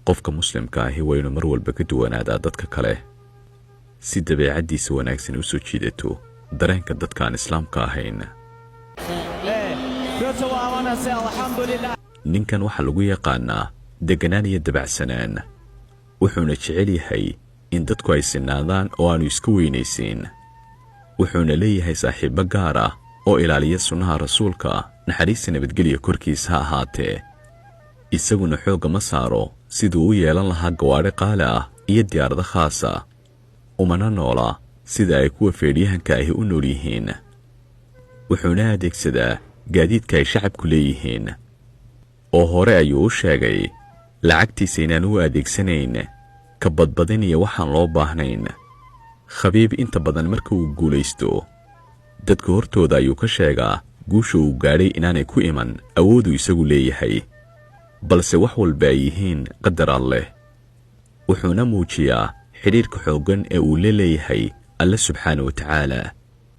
qofka muslimka ahi waa inuu mar walba ka duwanaadaa dadka kale si dabeecaddiisa wanaagsan u soo jiidato dareenka dadkaan islaamka ahayn. ninkan waxaa lagu yaqaanaa deganaan iyo dabacsanaan, wuxuuna jecel yahay in dadku ay sinaadaan oo aanu iska weynaysiin. wuxuuna leeyahay saaxiibo gaar ah oo ilaaliya sunnaha rasuulka, naxariista nabadgelya korkiisa ha ahaatee. isaguna xoogga ma saaro siduu u yeelan lahaa gawaadhi qaali ah iyo diyaarado khaas ah, umana noola sida ay kuwa feedhyahanka ahi u nool yihiin. wuxuuna adeegsadaa gaadiidka ay shacabku leeyihiin, oo hore ayuu u sheegay lacagtiisa inaan u adeegsanayn ka badbadin iyo waxaan loo baahnayn. khabiib inta badan marka uu guulaysto dadka hortooda ayuu ka sheegaa guusha uu gaadhay inaanay ku iman awooduu isagu leeyahay, balse wax walba ay yihiin qadar alleh. wuxuuna muujiyaa xidhiirka xooggan ee uu leeyahay alle subxaana wa tacaala.